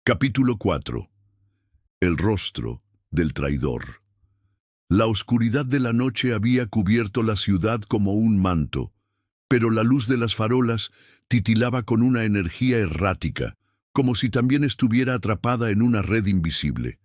Capítulo 4. El rostro del traidor. La oscuridad de la noche había cubierto la ciudad como un manto, pero la luz de las farolas titilaba con una energía errática, como si también estuviera atrapada en una red invisible.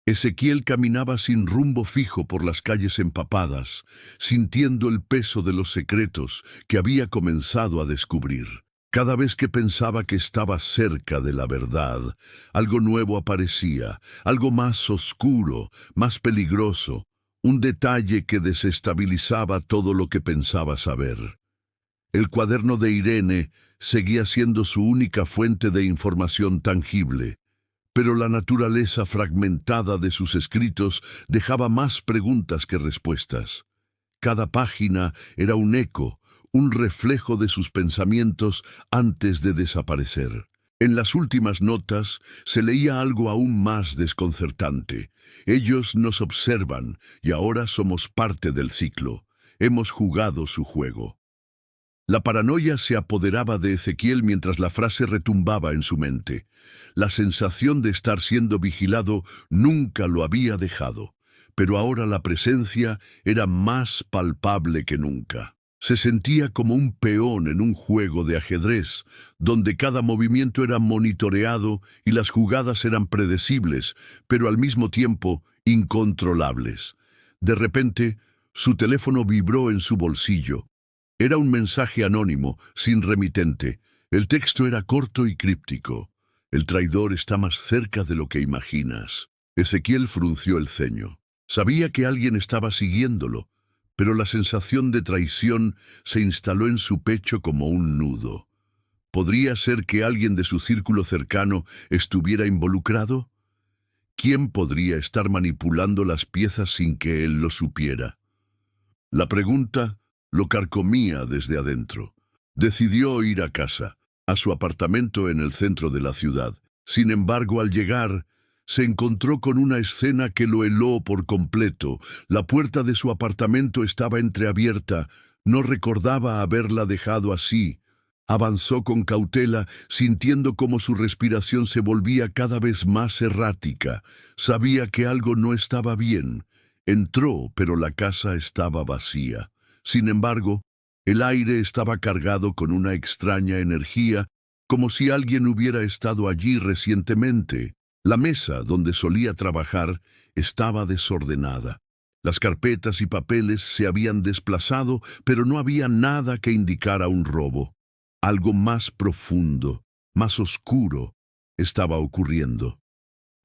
Ezequiel caminaba sin rumbo fijo por las calles empapadas, sintiendo el peso de los secretos que había comenzado a descubrir. Cada vez que pensaba que estaba cerca de la verdad, algo nuevo aparecía, algo más oscuro, más peligroso, un detalle que desestabilizaba todo lo que pensaba saber. El cuaderno de Irene seguía siendo su única fuente de información tangible, pero la naturaleza fragmentada de sus escritos dejaba más preguntas que respuestas. Cada página era un eco, un reflejo de sus pensamientos antes de desaparecer. En las últimas notas se leía algo aún más desconcertante. Ellos nos observan y ahora somos parte del ciclo. Hemos jugado su juego. La paranoia se apoderaba de Ezequiel mientras la frase retumbaba en su mente. La sensación de estar siendo vigilado nunca lo había dejado, pero ahora la presencia era más palpable que nunca. Se sentía como un peón en un juego de ajedrez, donde cada movimiento era monitoreado y las jugadas eran predecibles, pero al mismo tiempo incontrolables. De repente, su teléfono vibró en su bolsillo. Era un mensaje anónimo, sin remitente. El texto era corto y críptico. El traidor está más cerca de lo que imaginas. Ezequiel frunció el ceño. Sabía que alguien estaba siguiéndolo, pero la sensación de traición se instaló en su pecho como un nudo. ¿Podría ser que alguien de su círculo cercano estuviera involucrado? ¿Quién podría estar manipulando las piezas sin que él lo supiera? La pregunta lo carcomía desde adentro. Decidió ir a casa, a su apartamento en el centro de la ciudad. Sin embargo, al llegar, se encontró con una escena que lo heló por completo. La puerta de su apartamento estaba entreabierta. No recordaba haberla dejado así. Avanzó con cautela, sintiendo cómo su respiración se volvía cada vez más errática. Sabía que algo no estaba bien. Entró, pero la casa estaba vacía. Sin embargo, el aire estaba cargado con una extraña energía, como si alguien hubiera estado allí recientemente. La mesa donde solía trabajar estaba desordenada. Las carpetas y papeles se habían desplazado, pero no había nada que indicara un robo. Algo más profundo, más oscuro, estaba ocurriendo.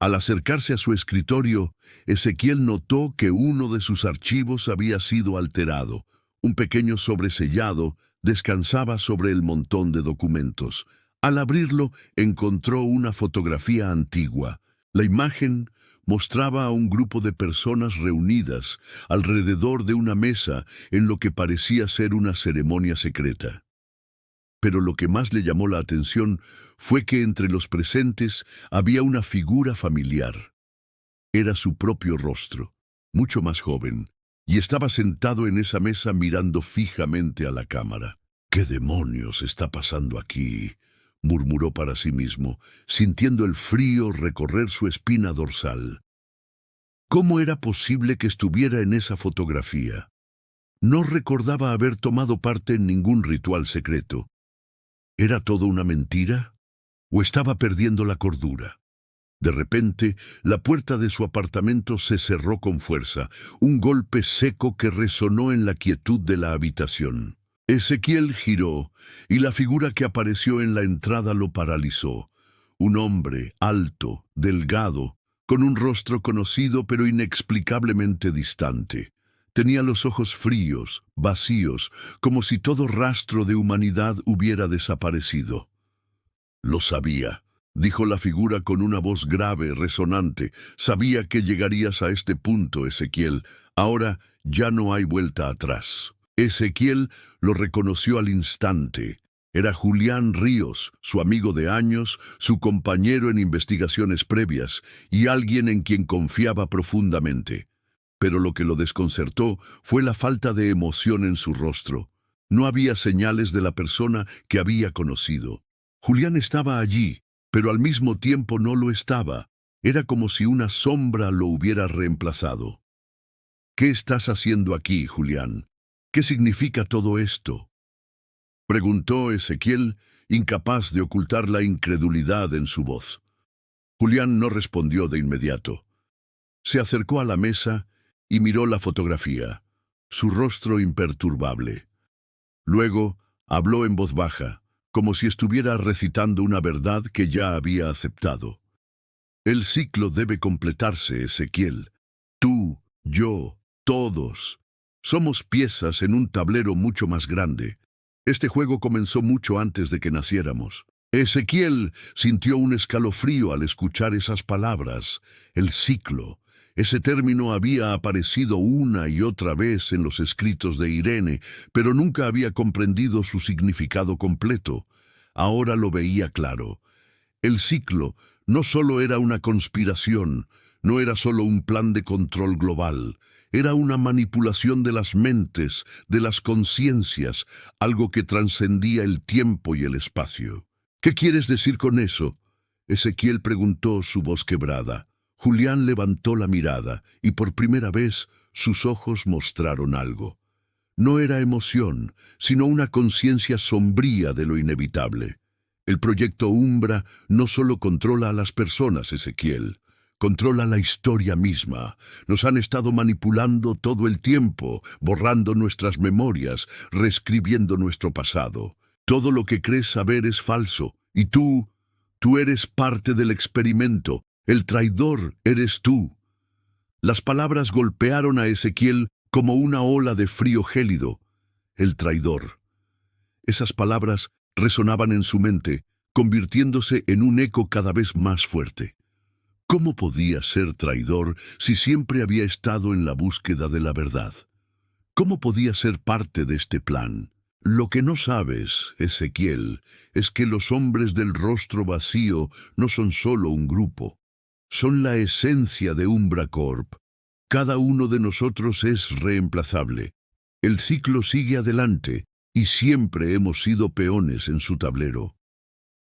Al acercarse a su escritorio, Ezequiel notó que uno de sus archivos había sido alterado. Un pequeño sobresellado descansaba sobre el montón de documentos. Al abrirlo, encontró una fotografía antigua. La imagen mostraba a un grupo de personas reunidas alrededor de una mesa en lo que parecía ser una ceremonia secreta. Pero lo que más le llamó la atención fue que entre los presentes había una figura familiar. Era su propio rostro, mucho más joven, y estaba sentado en esa mesa mirando fijamente a la cámara. «¿Qué demonios está pasando aquí?», murmuró para sí mismo, sintiendo el frío recorrer su espina dorsal. ¿Cómo era posible que estuviera en esa fotografía? No recordaba haber tomado parte en ningún ritual secreto. ¿Era todo una mentira? ¿O estaba perdiendo la cordura? De repente, la puerta de su apartamento se cerró con fuerza, un golpe seco que resonó en la quietud de la habitación. Ezequiel giró, y la figura que apareció en la entrada lo paralizó. Un hombre, alto, delgado, con un rostro conocido pero inexplicablemente distante. Tenía los ojos fríos, vacíos, como si todo rastro de humanidad hubiera desaparecido. «Lo sabía», dijo la figura con una voz grave, resonante. «Sabía que llegarías a este punto, Ezequiel. Ahora ya no hay vuelta atrás». Ezequiel lo reconoció al instante. Era Julián Ríos, su amigo de años, su compañero en investigaciones previas y alguien en quien confiaba profundamente. Pero lo que lo desconcertó fue la falta de emoción en su rostro. No había señales de la persona que había conocido. Julián estaba allí, pero al mismo tiempo no lo estaba. Era como si una sombra lo hubiera reemplazado. ¿Qué estás haciendo aquí, Julián? ¿Qué significa todo esto?, preguntó Ezequiel, incapaz de ocultar la incredulidad en su voz. Julián no respondió de inmediato. Se acercó a la mesa y miró la fotografía, su rostro imperturbable. Luego habló en voz baja, como si estuviera recitando una verdad que ya había aceptado. El ciclo debe completarse, Ezequiel. Tú, yo, todos. Somos piezas en un tablero mucho más grande. Este juego comenzó mucho antes de que naciéramos. Ezequiel sintió un escalofrío al escuchar esas palabras. El ciclo. Ese término había aparecido una y otra vez en los escritos de Irene, pero nunca había comprendido su significado completo. Ahora lo veía claro. El ciclo no solo era una conspiración, no era solo un plan de control global, era una manipulación de las mentes, de las conciencias, algo que trascendía el tiempo y el espacio. ¿Qué quieres decir con eso?, Ezequiel preguntó, su voz quebrada. Julián levantó la mirada y por primera vez sus ojos mostraron algo. No era emoción, sino una conciencia sombría de lo inevitable. El proyecto Umbra no solo controla a las personas, Ezequiel, controla la historia misma. Nos han estado manipulando todo el tiempo, borrando nuestras memorias, reescribiendo nuestro pasado. Todo lo que crees saber es falso, y tú eres parte del experimento. El traidor eres tú. Las palabras golpearon a Ezequiel como una ola de frío gélido. El traidor. Esas palabras resonaban en su mente, convirtiéndose en un eco cada vez más fuerte. ¿Cómo podía ser traidor si siempre había estado en la búsqueda de la verdad? ¿Cómo podía ser parte de este plan? Lo que no sabes, Ezequiel, es que los hombres del rostro vacío no son solo un grupo. Son la esencia de Umbra Corp. Cada uno de nosotros es reemplazable. El ciclo sigue adelante y siempre hemos sido peones en su tablero.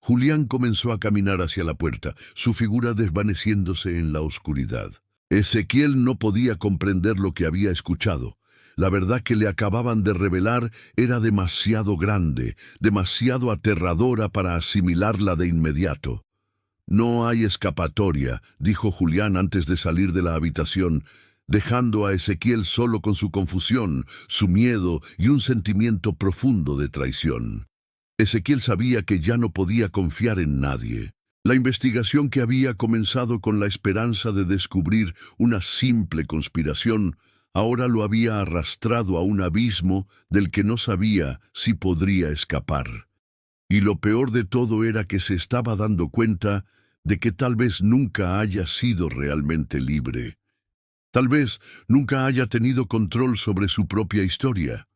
Julián comenzó a caminar hacia la puerta, su figura desvaneciéndose en la oscuridad. Ezequiel no podía comprender lo que había escuchado. La verdad que le acababan de revelar era demasiado grande, demasiado aterradora para asimilarla de inmediato. No hay escapatoria, dijo Julián antes de salir de la habitación, dejando a Ezequiel solo con su confusión, su miedo y un sentimiento profundo de traición. Ezequiel sabía que ya no podía confiar en nadie. La investigación que había comenzado con la esperanza de descubrir una simple conspiración, ahora lo había arrastrado a un abismo del que no sabía si podría escapar. Y lo peor de todo era que se estaba dando cuenta de que tal vez nunca haya sido realmente libre. Tal vez nunca haya tenido control sobre su propia historia.